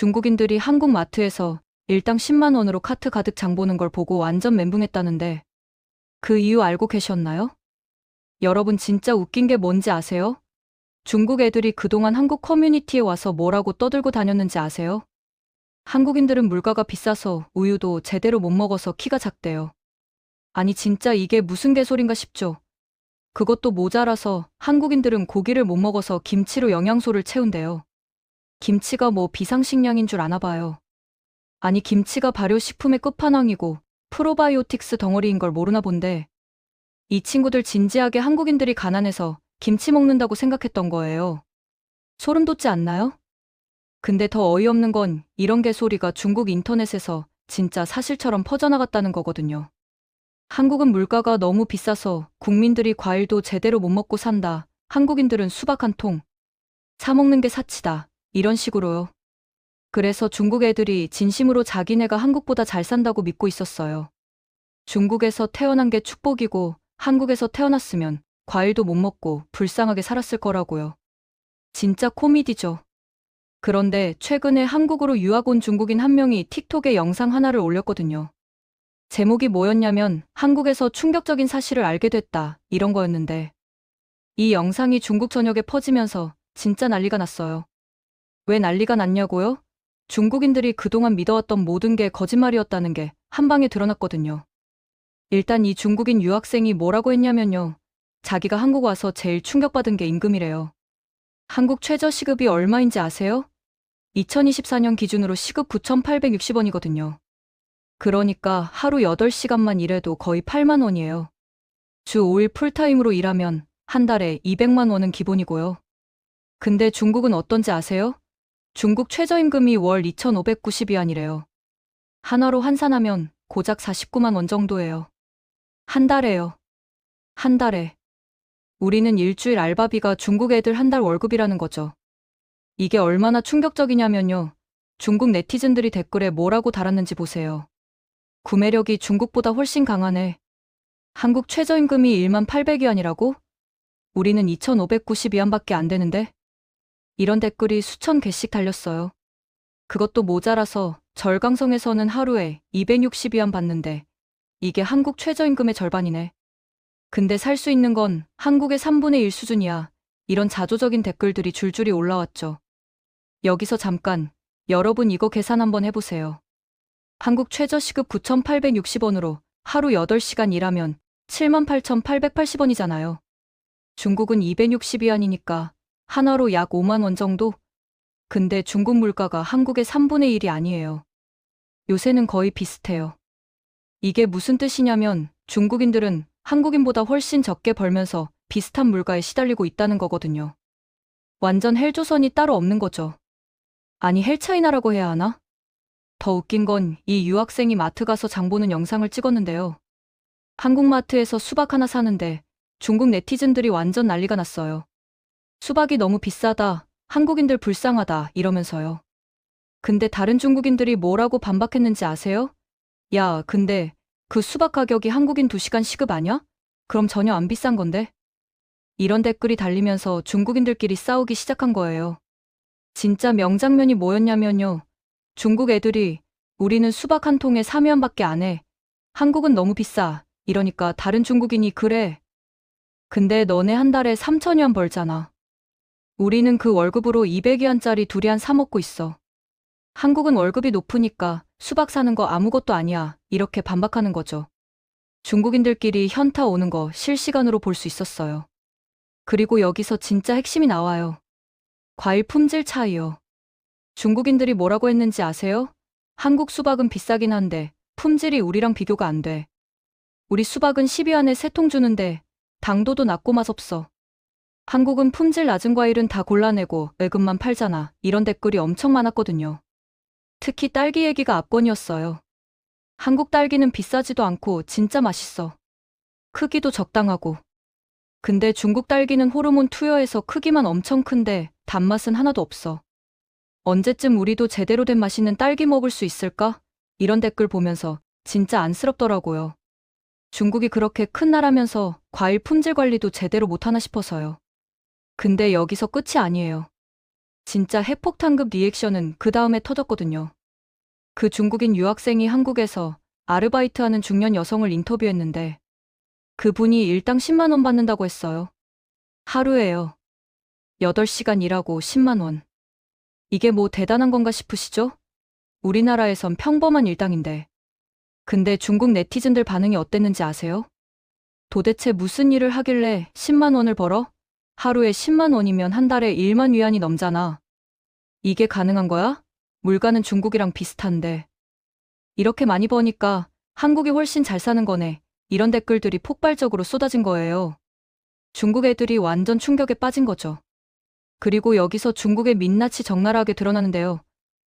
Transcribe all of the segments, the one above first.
중국인들이 한국 마트에서 일당 10만 원으로 카트 가득 장 보는 걸 보고 완전 멘붕했다는데 그 이유 알고 계셨나요? 여러분 진짜 웃긴 게 뭔지 아세요? 중국 애들이 그동안 한국 커뮤니티에 와서 뭐라고 떠들고 다녔는지 아세요? 한국인들은 물가가 비싸서 우유도 제대로 못 먹어서 키가 작대요. 아니 진짜 이게 무슨 개소린가 싶죠. 그것도 모자라서 한국인들은 고기를 못 먹어서 김치로 영양소를 채운대요. 김치가 뭐 비상식량인 줄 아나 봐요. 아니 김치가 발효식품의 끝판왕이고 프로바이오틱스 덩어리인 걸 모르나 본데 이 친구들 진지하게 한국인들이 가난해서 김치 먹는다고 생각했던 거예요. 소름 돋지 않나요? 근데 더 어이없는 건 이런 개소리가 중국 인터넷에서 진짜 사실처럼 퍼져나갔다는 거거든요. 한국은 물가가 너무 비싸서 국민들이 과일도 제대로 못 먹고 산다. 한국인들은 수박 한 통 사 먹는 게 사치다. 이런 식으로요. 그래서 중국 애들이 진심으로 자기네가 한국보다 잘 산다고 믿고 있었어요. 중국에서 태어난 게 축복이고 한국에서 태어났으면 과일도 못 먹고 불쌍하게 살았을 거라고요. 진짜 코미디죠. 그런데 최근에 한국으로 유학 온 중국인 한 명이 틱톡에 영상 하나를 올렸거든요. 제목이 뭐였냐면 한국에서 충격적인 사실을 알게 됐다 이런 거였는데 이 영상이 중국 전역에 퍼지면서 진짜 난리가 났어요. 왜 난리가 났냐고요? 중국인들이 그동안 믿어왔던 모든 게 거짓말이었다는 게 한방에 드러났거든요. 일단 이 중국인 유학생이 뭐라고 했냐면요. 자기가 한국 와서 제일 충격받은 게 임금이래요. 한국 최저시급이 얼마인지 아세요? 2024년 기준으로 시급 9,860원이거든요. 그러니까 하루 8시간만 일해도 거의 8만 원이에요. 주 5일 풀타임으로 일하면 한 달에 200만 원은 기본이고요. 근데 중국은 어떤지 아세요? 중국 최저임금이 월 2,590위안이래요. 한화로 환산하면 고작 49만 원 정도예요. 한 달에요. 한 달에. 우리는 일주일 알바비가 중국 애들 한 달 월급이라는 거죠. 이게 얼마나 충격적이냐면요. 중국 네티즌들이 댓글에 뭐라고 달았는지 보세요. 구매력이 중국보다 훨씬 강하네. 한국 최저임금이 1만 800위안이라고? 우리는 2,590위안밖에 안 되는데? 이런 댓글이 수천 개씩 달렸어요. 그것도 모자라서 절강성에서는 하루에 260위안 받는데 이게 한국 최저임금의 절반이네. 근데 살 수 있는 건 한국의 3분의 1 수준이야. 이런 자조적인 댓글들이 줄줄이 올라왔죠. 여기서 잠깐 여러분 이거 계산 한번 해보세요. 한국 최저시급 9,860원으로 하루 8시간 일하면 78,880원이잖아요. 중국은 260위안이니까 한화로 약 5만 원 정도? 근데 중국 물가가 한국의 3분의 1이 아니에요. 요새는 거의 비슷해요. 이게 무슨 뜻이냐면 중국인들은 한국인보다 훨씬 적게 벌면서 비슷한 물가에 시달리고 있다는 거거든요. 완전 헬조선이 따로 없는 거죠. 아니 헬차이나라고 해야 하나? 더 웃긴 건 이 유학생이 마트 가서 장 보는 영상을 찍었는데요. 한국 마트에서 수박 하나 사는데 중국 네티즌들이 완전 난리가 났어요. 수박이 너무 비싸다, 한국인들 불쌍하다 이러면서요. 근데 다른 중국인들이 뭐라고 반박했는지 아세요? 야, 근데 그 수박 가격이 한국인 2시간 시급 아냐? 그럼 전혀 안 비싼 건데? 이런 댓글이 달리면서 중국인들끼리 싸우기 시작한 거예요. 진짜 명장면이 뭐였냐면요. 중국 애들이 우리는 수박 한 통에 3위안밖에 안 해. 한국은 너무 비싸. 이러니까 다른 중국인이 그래. 근데 너네 한 달에 3,000위안 벌잖아. 우리는 그 월급으로 200위안짜리 두리안 사 먹고 있어. 한국은 월급이 높으니까 수박 사는 거 아무것도 아니야. 이렇게 반박하는 거죠. 중국인들끼리 현타 오는 거 실시간으로 볼 수 있었어요. 그리고 여기서 진짜 핵심이 나와요. 과일 품질 차이요. 중국인들이 뭐라고 했는지 아세요? 한국 수박은 비싸긴 한데 품질이 우리랑 비교가 안 돼. 우리 수박은 10위안에 3통 주는데 당도도 낮고 맛없어. 한국은 품질 낮은 과일은 다 골라내고 외급만 팔잖아. 이런 댓글이 엄청 많았거든요. 특히 딸기 얘기가 압권이었어요. 한국 딸기는 비싸지도 않고 진짜 맛있어. 크기도 적당하고. 근데 중국 딸기는 호르몬 투여해서 크기만 엄청 큰데 단맛은 하나도 없어. 언제쯤 우리도 제대로 된 맛있는 딸기 먹을 수 있을까? 이런 댓글 보면서 진짜 안쓰럽더라고요. 중국이 그렇게 큰 나라면서 과일 품질 관리도 제대로 못하나 싶어서요. 근데 여기서 끝이 아니에요. 진짜 핵폭탄급 리액션은 그 다음에 터졌거든요. 그 중국인 유학생이 한국에서 아르바이트하는 중년 여성을 인터뷰했는데 그분이 일당 10만 원 받는다고 했어요. 하루에요. 8시간 일하고 10만 원. 이게 뭐 대단한 건가 싶으시죠? 우리나라에선 평범한 일당인데. 근데 중국 네티즌들 반응이 어땠는지 아세요? 도대체 무슨 일을 하길래 10만 원을 벌어? 하루에 10만 원이면 한 달에 1만 위안이 넘잖아. 이게 가능한 거야? 물가는 중국이랑 비슷한데. 이렇게 많이 버니까 한국이 훨씬 잘 사는 거네. 이런 댓글들이 폭발적으로 쏟아진 거예요. 중국 애들이 완전 충격에 빠진 거죠. 그리고 여기서 중국의 민낯이 적나라하게 드러나는데요.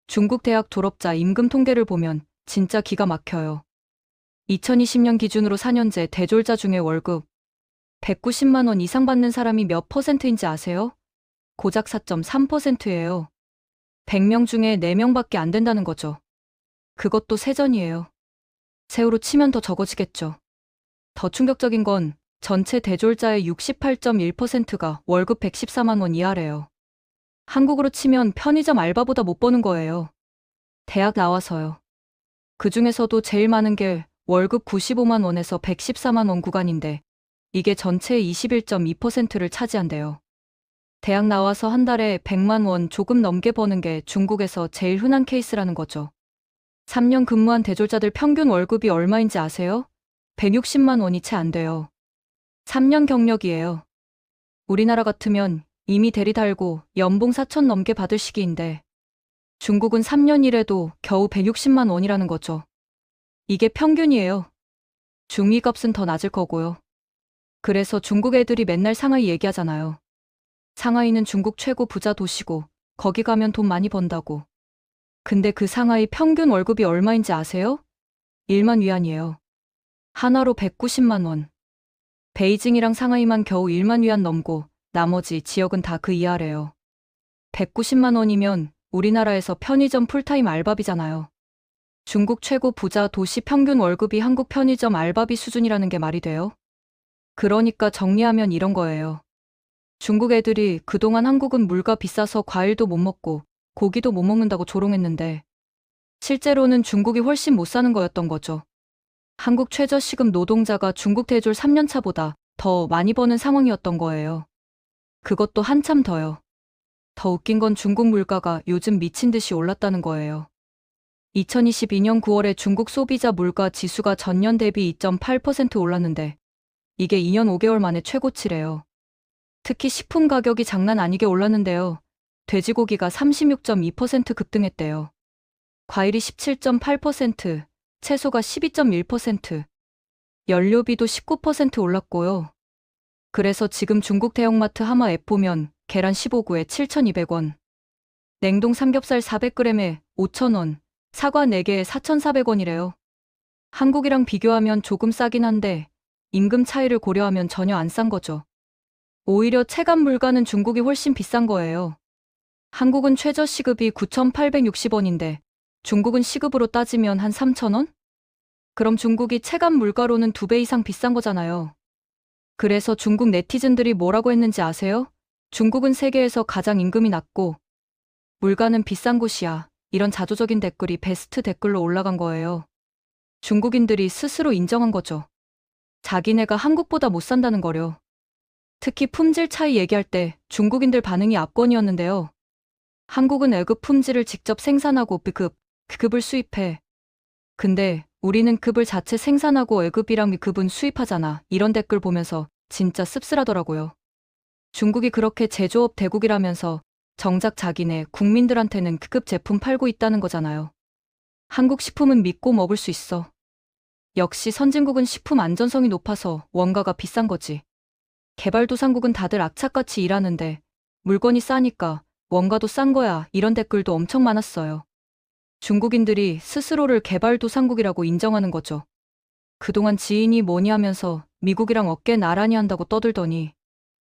중국 대학 졸업자 임금 통계를 보면 진짜 기가 막혀요. 2020년 기준으로 4년제 대졸자 중에 월급 190만 원 이상 받는 사람이 몇 퍼센트인지 아세요? 고작 4.3%예요. 100명 중에 4명밖에 안 된다는 거죠. 그것도 세전이에요. 세후로 치면 더 적어지겠죠. 더 충격적인 건 전체 대졸자의 68.1%가 월급 114만 원 이하래요. 한국으로 치면 편의점 알바보다 못 버는 거예요. 대학 나와서요. 그 중에서도 제일 많은 게 월급 95만 원에서 114만 원 구간인데 이게 전체의 21.2%를 차지한대요. 대학 나와서 한 달에 100만 원 조금 넘게 버는 게 중국에서 제일 흔한 케이스라는 거죠. 3년 근무한 대졸자들 평균 월급이 얼마인지 아세요? 160만 원이 채 안 돼요. 3년 경력이에요. 우리나라 같으면 이미 대리 달고 연봉 4천 넘게 받을 시기인데 중국은 3년 일해도 겨우 160만 원이라는 거죠. 이게 평균이에요. 중위 값은 더 낮을 거고요. 그래서 중국 애들이 맨날 상하이 얘기하잖아요. 상하이는 중국 최고 부자 도시고 거기 가면 돈 많이 번다고. 근데 그 상하이 평균 월급이 얼마인지 아세요? 1만 위안이에요. 하나로 190만 원. 베이징이랑 상하이만 겨우 1만 위안 넘고 나머지 지역은 다 그 이하래요. 190만 원이면 우리나라에서 편의점 풀타임 알바비잖아요. 중국 최고 부자 도시 평균 월급이 한국 편의점 알바비 수준이라는 게 말이 돼요? 그러니까 정리하면 이런 거예요. 중국 애들이 그동안 한국은 물가 비싸서 과일도 못 먹고 고기도 못 먹는다고 조롱했는데 실제로는 중국이 훨씬 못 사는 거였던 거죠. 한국 최저시급 노동자가 중국 대졸 3년차보다 더 많이 버는 상황이었던 거예요. 그것도 한참 더요. 더 웃긴 건 중국 물가가 요즘 미친 듯이 올랐다는 거예요. 2022년 9월에 중국 소비자 물가 지수가 전년 대비 2.8% 올랐는데 이게 2년 5개월 만에 최고치래요. 특히 식품 가격이 장난 아니게 올랐는데요. 돼지고기가 36.2% 급등했대요. 과일이 17.8%, 채소가 12.1%, 연료비도 19% 올랐고요. 그래서 지금 중국 대형마트 하마 앱 보면 계란 15구에 7,200원, 냉동 삼겹살 400g에 5,000원, 사과 4개에 4,400원이래요. 한국이랑 비교하면 조금 싸긴 한데 임금 차이를 고려하면 전혀 안 싼 거죠. 오히려 체감 물가는 중국이 훨씬 비싼 거예요. 한국은 최저시급이 9,860원인데 중국은 시급으로 따지면 한 3,000원? 그럼 중국이 체감 물가로는 2배 이상 비싼 거잖아요. 그래서 중국 네티즌들이 뭐라고 했는지 아세요? 중국은 세계에서 가장 임금이 낮고 물가는 비싼 곳이야. 이런 자조적인 댓글이 베스트 댓글로 올라간 거예요. 중국인들이 스스로 인정한 거죠. 자기네가 한국보다 못 산다는 거려. 특히 품질 차이 얘기할 때 중국인들 반응이 압권이었는데요. 한국은 A급 품질을 직접 생산하고 B급을 수입해. 근데 우리는 급을 자체 생산하고 A급이랑 B급은 수입하잖아. 이런 댓글 보면서 진짜 씁쓸하더라고요. 중국이 그렇게 제조업 대국이라면서 정작 자기네 국민들한테는 K급 제품 팔고 있다는 거잖아요. 한국 식품은 믿고 먹을 수 있어. 역시 선진국은 식품 안전성이 높아서 원가가 비싼 거지. 개발도상국은 다들 악착같이 일하는데 물건이 싸니까 원가도 싼 거야. 이런 댓글도 엄청 많았어요. 중국인들이 스스로를 개발도상국이라고 인정하는 거죠. 그동안 지인이 뭐니 하면서 미국이랑 어깨 나란히 한다고 떠들더니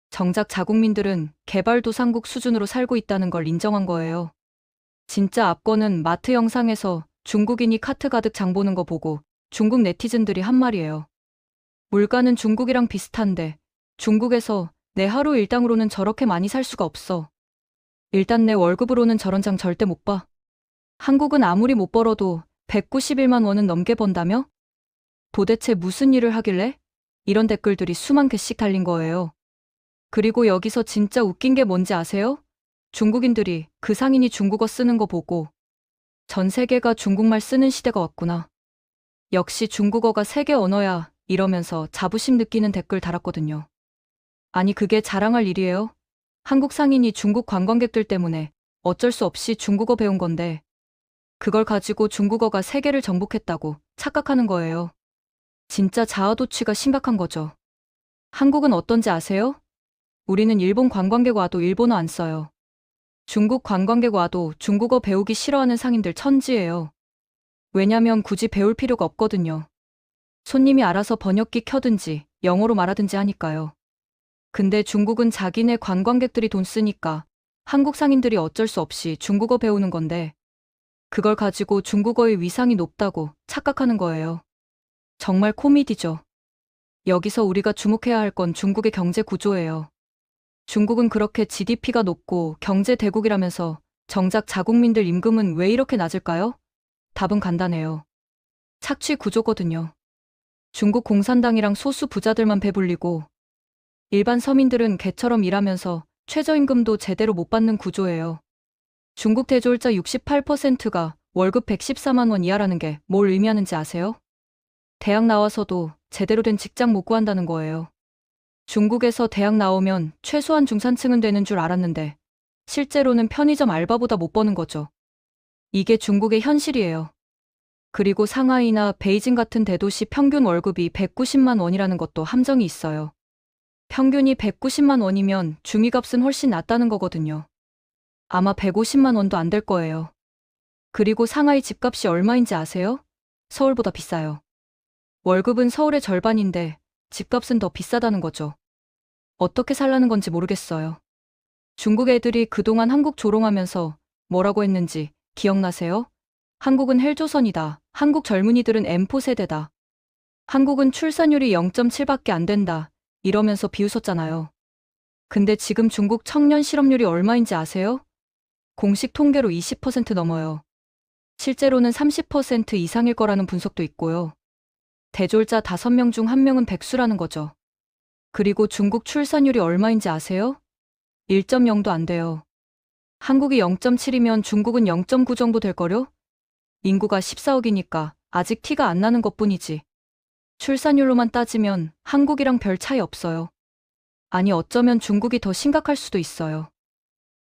정작 자국민들은 개발도상국 수준으로 살고 있다는 걸 인정한 거예요. 진짜 압권은 마트 영상에서 중국인이 카트 가득 장 보는 거 보고 중국 네티즌들이 한 말이에요. 물가는 중국이랑 비슷한데 중국에서 내 하루 일당으로는 저렇게 많이 살 수가 없어. 일단 내 월급으로는 저런 장 절대 못 봐. 한국은 아무리 못 벌어도 191만 원은 넘게 번다며? 도대체 무슨 일을 하길래? 이런 댓글들이 수만 개씩 달린 거예요. 그리고 여기서 진짜 웃긴 게 뭔지 아세요? 중국인들이 그 상인이 중국어 쓰는 거 보고 전 세계가 중국말 쓰는 시대가 왔구나. 역시 중국어가 세계 언어야 이러면서 자부심 느끼는 댓글 달았거든요. 아니 그게 자랑할 일이에요? 한국 상인이 중국 관광객들 때문에 어쩔 수 없이 중국어 배운 건데 그걸 가지고 중국어가 세계를 정복했다고 착각하는 거예요. 진짜 자아도취가 심각한 거죠. 한국은 어떤지 아세요? 우리는 일본 관광객 와도 일본어 안 써요. 중국 관광객 와도 중국어 배우기 싫어하는 상인들 천지예요. 왜냐면 굳이 배울 필요가 없거든요. 손님이 알아서 번역기 켜든지 영어로 말하든지 하니까요. 근데 중국은 자기네 관광객들이 돈 쓰니까 한국 상인들이 어쩔 수 없이 중국어 배우는 건데 그걸 가지고 중국어의 위상이 높다고 착각하는 거예요. 정말 코미디죠. 여기서 우리가 주목해야 할 건 중국의 경제 구조예요. 중국은 그렇게 GDP가 높고 경제 대국이라면서 정작 자국민들 임금은 왜 이렇게 낮을까요? 답은 간단해요. 착취 구조거든요. 중국 공산당이랑 소수 부자들만 배불리고 일반 서민들은 개처럼 일하면서 최저임금도 제대로 못 받는 구조예요. 중국 대졸자 68%가 월급 114만 원 이하라는 게 뭘 의미하는지 아세요? 대학 나와서도 제대로 된 직장 못 구한다는 거예요. 중국에서 대학 나오면 최소한 중산층은 되는 줄 알았는데 실제로는 편의점 알바보다 못 버는 거죠. 이게 중국의 현실이에요. 그리고 상하이나 베이징 같은 대도시 평균 월급이 190만 원이라는 것도 함정이 있어요. 평균이 190만 원이면 중위값은 훨씬 낮다는 거거든요. 아마 150만 원도 안 될 거예요. 그리고 상하이 집값이 얼마인지 아세요? 서울보다 비싸요. 월급은 서울의 절반인데 집값은 더 비싸다는 거죠. 어떻게 살라는 건지 모르겠어요. 중국 애들이 그동안 한국 조롱하면서 뭐라고 했는지 기억나세요? 한국은 헬조선이다. 한국 젊은이들은 M4 세대다. 한국은 출산율이 0.7밖에 안 된다. 이러면서 비웃었잖아요. 근데 지금 중국 청년 실업률이 얼마인지 아세요? 공식 통계로 20% 넘어요. 실제로는 30% 이상일 거라는 분석도 있고요. 대졸자 5명 중 1명은 백수라는 거죠. 그리고 중국 출산율이 얼마인지 아세요? 1.0도 안 돼요. 한국이 0.7이면 중국은 0.9 정도 될거려? 인구가 14억이니까 아직 티가 안 나는 것뿐이지. 출산율로만 따지면 한국이랑 별 차이 없어요. 아니 어쩌면 중국이 더 심각할 수도 있어요.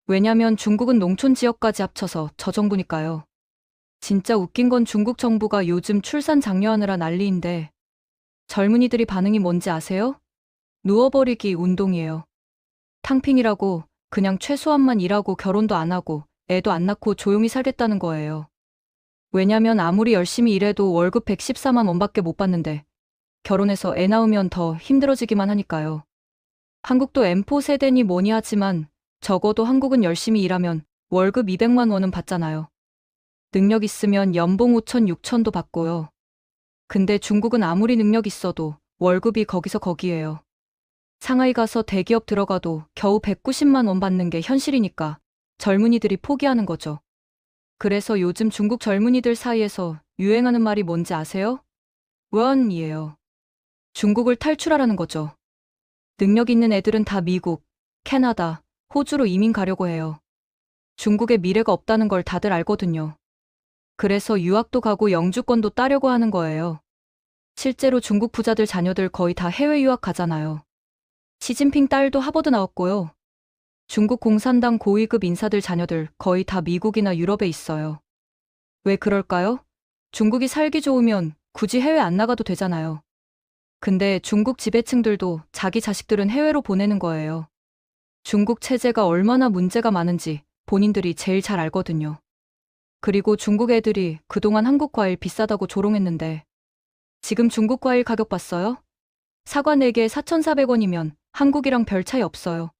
왜냐면 중국은 농촌 지역까지 합쳐서 저정부니까요. 진짜 웃긴 건 중국 정부가 요즘 출산 장려하느라 난리인데 젊은이들이 반응이 뭔지 아세요? 누워버리기 운동이에요. 탕핑이라고 그냥 최소한만 일하고 결혼도 안 하고 애도 안 낳고 조용히 살겠다는 거예요. 왜냐면 아무리 열심히 일해도 월급 114만 원밖에 못 받는데 결혼해서 애 낳으면 더 힘들어지기만 하니까요. 한국도 M4 세대니 뭐니 하지만 적어도 한국은 열심히 일하면 월급 200만 원은 받잖아요. 능력 있으면 연봉 5천, 6천도 받고요. 근데 중국은 아무리 능력 있어도 월급이 거기서 거기예요. 상하이 가서 대기업 들어가도 겨우 190만 원 받는 게 현실이니까 젊은이들이 포기하는 거죠. 그래서 요즘 중국 젊은이들 사이에서 유행하는 말이 뭔지 아세요? 원이에요. 중국을 탈출하라는 거죠. 능력 있는 애들은 다 미국, 캐나다, 호주로 이민 가려고 해요. 중국에 미래가 없다는 걸 다들 알거든요. 그래서 유학도 가고 영주권도 따려고 하는 거예요. 실제로 중국 부자들 자녀들 거의 다 해외 유학 가잖아요. 시진핑 딸도 하버드 나왔고요. 중국 공산당 고위급 인사들 자녀들 거의 다 미국이나 유럽에 있어요. 왜 그럴까요? 중국이 살기 좋으면 굳이 해외 안 나가도 되잖아요. 근데 중국 지배층들도 자기 자식들은 해외로 보내는 거예요. 중국 체제가 얼마나 문제가 많은지 본인들이 제일 잘 알거든요. 그리고 중국 애들이 그동안 한국 과일 비싸다고 조롱했는데 지금 중국 과일 가격 봤어요? 사과 4개에 4,400원이면 한국이랑 별 차이 없어요.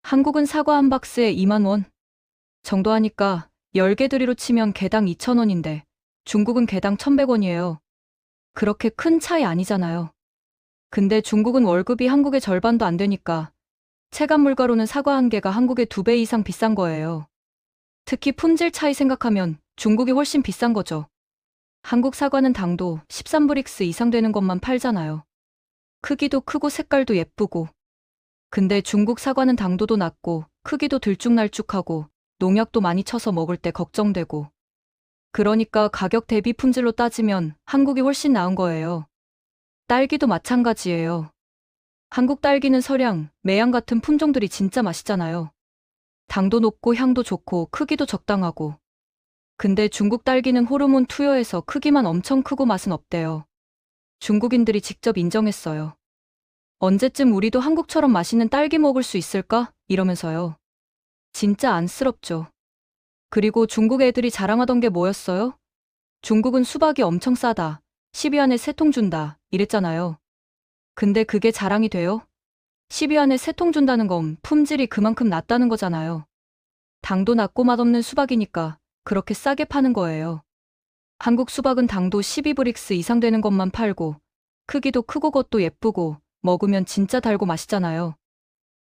한국은 사과 한 박스에 2만 원 정도 하니까 10개 들이로 치면 개당 2,000원인데 중국은 개당 1,100원이에요. 그렇게 큰 차이 아니잖아요. 근데 중국은 월급이 한국의 절반도 안 되니까 체감 물가로는 사과 한 개가 한국의 2배 이상 비싼 거예요. 특히 품질 차이 생각하면 중국이 훨씬 비싼 거죠. 한국 사과는 당도 13브릭스 이상 되는 것만 팔잖아요. 크기도 크고 색깔도 예쁘고. 근데 중국 사과는 당도도 낮고 크기도 들쭉날쭉하고 농약도 많이 쳐서 먹을 때 걱정되고. 그러니까 가격 대비 품질로 따지면 한국이 훨씬 나은 거예요. 딸기도 마찬가지예요. 한국 딸기는 서량, 매양 같은 품종들이 진짜 맛있잖아요. 당도 높고 향도 좋고 크기도 적당하고. 근데 중국 딸기는 호르몬 투여해서 크기만 엄청 크고 맛은 없대요. 중국인들이 직접 인정했어요. 언제쯤 우리도 한국처럼 맛있는 딸기 먹을 수 있을까? 이러면서요. 진짜 안쓰럽죠. 그리고 중국 애들이 자랑하던 게 뭐였어요? 중국은 수박이 엄청 싸다. 10위안에 3통 준다. 이랬잖아요. 근데 그게 자랑이 돼요? 10위안에 3통 준다는 건 품질이 그만큼 낮다는 거잖아요. 당도 낮고 맛없는 수박이니까 그렇게 싸게 파는 거예요. 한국 수박은 당도 12브릭스 이상 되는 것만 팔고 크기도 크고 겉도 예쁘고 먹으면 진짜 달고 맛있잖아요.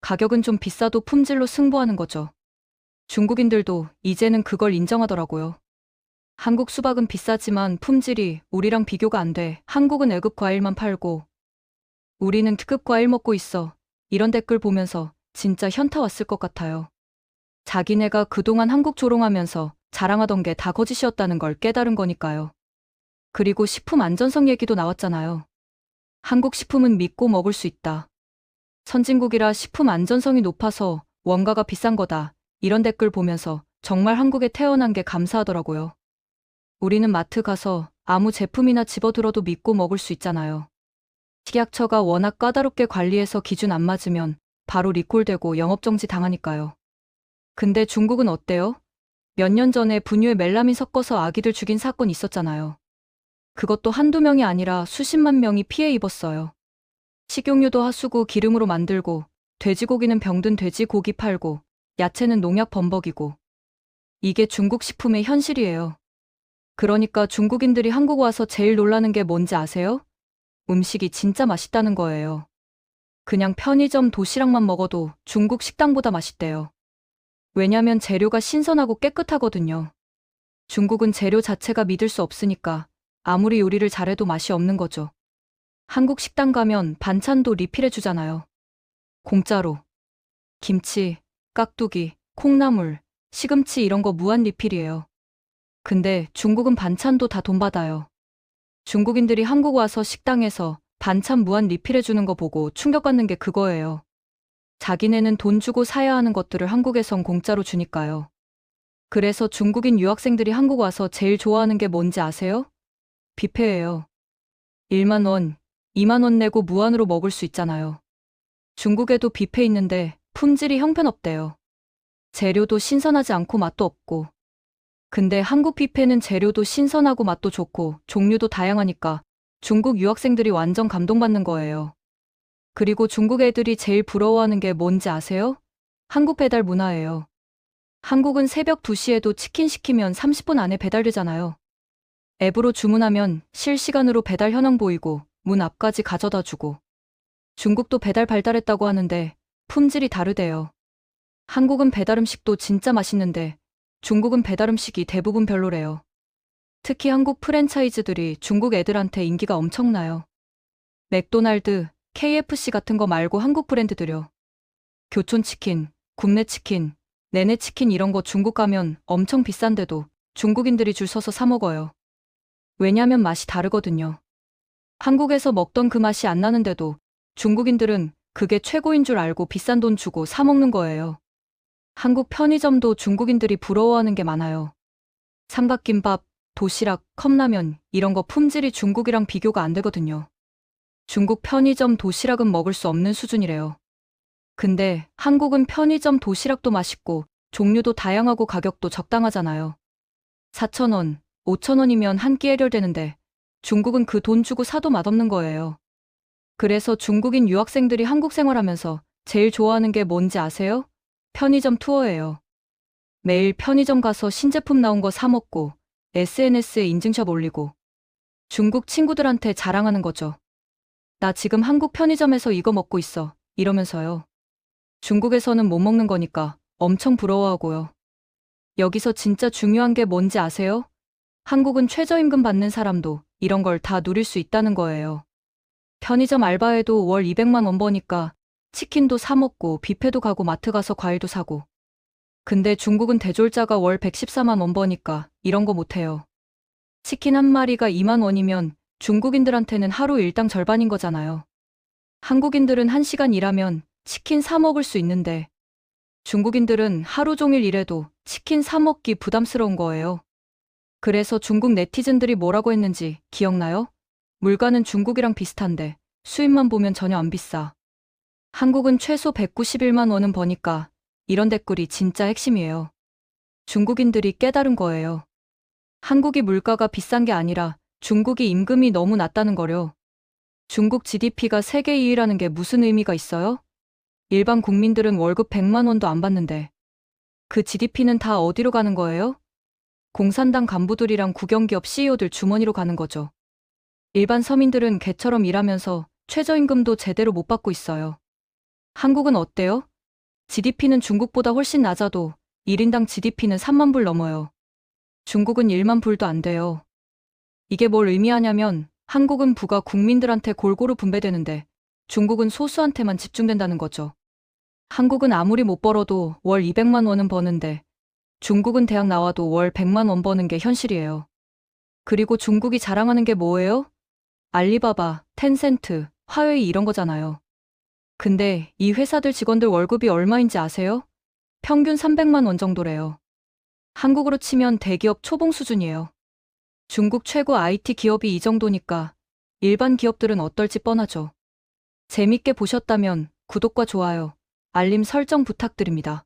가격은 좀 비싸도 품질로 승부하는 거죠. 중국인들도 이제는 그걸 인정하더라고요. 한국 수박은 비싸지만 품질이 우리랑 비교가 안 돼. 한국은 A급 과일만 팔고 우리는 특급 과일 먹고 있어. 이런 댓글 보면서 진짜 현타 왔을 것 같아요. 자기네가 그동안 한국 조롱하면서 자랑하던 게 다 거짓이었다는 걸 깨달은 거니까요. 그리고 식품 안전성 얘기도 나왔잖아요. 한국 식품은 믿고 먹을 수 있다. 선진국이라 식품 안전성이 높아서 원가가 비싼 거다. 이런 댓글 보면서 정말 한국에 태어난 게 감사하더라고요. 우리는 마트 가서 아무 제품이나 집어들어도 믿고 먹을 수 있잖아요. 식약처가 워낙 까다롭게 관리해서 기준 안 맞으면 바로 리콜되고 영업정지 당하니까요. 근데 중국은 어때요? 몇 년 전에 분유에 멜라민 섞어서 아기들 죽인 사건 있었잖아요. 그것도 한두 명이 아니라 수십만 명이 피해 입었어요. 식용유도 하수구 기름으로 만들고 돼지고기는 병든 돼지고기 팔고 야채는 농약 범벅이고. 이게 중국 식품의 현실이에요. 그러니까 중국인들이 한국 와서 제일 놀라는 게 뭔지 아세요? 음식이 진짜 맛있다는 거예요. 그냥 편의점 도시락만 먹어도 중국 식당보다 맛있대요. 왜냐면 재료가 신선하고 깨끗하거든요. 중국은 재료 자체가 믿을 수 없으니까 아무리 요리를 잘해도 맛이 없는 거죠. 한국 식당 가면 반찬도 리필해 주잖아요. 공짜로. 김치, 깍두기, 콩나물, 시금치 이런 거 무한 리필이에요. 근데 중국은 반찬도 다 돈 받아요. 중국인들이 한국 와서 식당에서 반찬 무한 리필해 주는 거 보고 충격받는 게 그거예요. 자기네는 돈 주고 사야 하는 것들을 한국에선 공짜로 주니까요. 그래서 중국인 유학생들이 한국 와서 제일 좋아하는 게 뭔지 아세요? 뷔페예요. 1만 원, 2만 원 내고 무한으로 먹을 수 있잖아요. 중국에도 뷔페 있는데 품질이 형편없대요. 재료도 신선하지 않고 맛도 없고. 근데 한국 뷔페는 재료도 신선하고 맛도 좋고 종류도 다양하니까 중국 유학생들이 완전 감동받는 거예요. 그리고 중국 애들이 제일 부러워하는 게 뭔지 아세요? 한국 배달 문화예요. 한국은 새벽 2시에도 치킨 시키면 30분 안에 배달되잖아요. 앱으로 주문하면 실시간으로 배달 현황 보이고 문 앞까지 가져다 주고. 중국도 배달 발달했다고 하는데 품질이 다르대요. 한국은 배달 음식도 진짜 맛있는데 중국은 배달 음식이 대부분 별로래요. 특히 한국 프랜차이즈들이 중국 애들한테 인기가 엄청나요. 맥도날드, KFC 같은 거 말고 한국 브랜드들요. 교촌치킨, 굽네치킨, 내내치킨 이런 거 중국 가면 엄청 비싼데도 중국인들이 줄 서서 사 먹어요. 왜냐면 맛이 다르거든요. 한국에서 먹던 그 맛이 안 나는데도 중국인들은 그게 최고인 줄 알고 비싼 돈 주고 사 먹는 거예요. 한국 편의점도 중국인들이 부러워하는 게 많아요. 삼각김밥, 도시락, 컵라면 이런 거 품질이 중국이랑 비교가 안 되거든요. 중국 편의점 도시락은 먹을 수 없는 수준이래요. 근데 한국은 편의점 도시락도 맛있고 종류도 다양하고 가격도 적당하잖아요. 4,000원, 5,000원이면 한 끼 해결되는데 중국은 그 돈 주고 사도 맛없는 거예요. 그래서 중국인 유학생들이 한국 생활하면서 제일 좋아하는 게 뭔지 아세요? 편의점 투어예요. 매일 편의점 가서 신제품 나온 거 사 먹고 SNS에 인증샷 올리고 중국 친구들한테 자랑하는 거죠. 나 지금 한국 편의점에서 이거 먹고 있어. 이러면서요. 중국에서는 못 먹는 거니까 엄청 부러워하고요. 여기서 진짜 중요한 게 뭔지 아세요? 한국은 최저임금 받는 사람도 이런 걸 다 누릴 수 있다는 거예요. 편의점 알바해도 월 200만 원 버니까 치킨도 사 먹고 뷔페도 가고 마트 가서 과일도 사고. 근데 중국은 대졸자가 월 114만 원 버니까 이런 거 못해요. 치킨 한 마리가 2만 원이면 중국인들한테는 하루 일당 절반인 거잖아요. 한국인들은 1시간 일하면 치킨 사 먹을 수 있는데 중국인들은 하루 종일 일해도 치킨 사 먹기 부담스러운 거예요. 그래서 중국 네티즌들이 뭐라고 했는지 기억나요? 물가는 중국이랑 비슷한데 수입만 보면 전혀 안 비싸. 한국은 최소 191만 원은 버니까 이런 댓글이 진짜 핵심이에요. 중국인들이 깨달은 거예요. 한국이 물가가 비싼 게 아니라 중국이 임금이 너무 낮다는 거려. 중국 GDP가 세계 2위라는 게 무슨 의미가 있어요? 일반 국민들은 월급 100만 원도 안 받는데 그 GDP는 다 어디로 가는 거예요? 공산당 간부들이랑 국영기업 CEO들 주머니로 가는 거죠. 일반 서민들은 개처럼 일하면서 최저임금도 제대로 못 받고 있어요. 한국은 어때요? GDP는 중국보다 훨씬 낮아도 1인당 GDP는 3만 불 넘어요. 중국은 1만 불도 안 돼요. 이게 뭘 의미하냐면 한국은 부가 국민들한테 골고루 분배되는데 중국은 소수한테만 집중된다는 거죠. 한국은 아무리 못 벌어도 월 200만 원은 버는데 중국은 대학 나와도 월 100만 원 버는 게 현실이에요. 그리고 중국이 자랑하는 게 뭐예요? 알리바바, 텐센트, 화웨이 이런 거잖아요. 근데 이 회사들 직원들 월급이 얼마인지 아세요? 평균 300만 원 정도래요. 한국으로 치면 대기업 초봉 수준이에요. 중국 최고 IT 기업이 이 정도니까 일반 기업들은 어떨지 뻔하죠. 재밌게 보셨다면 구독과 좋아요, 알림 설정 부탁드립니다.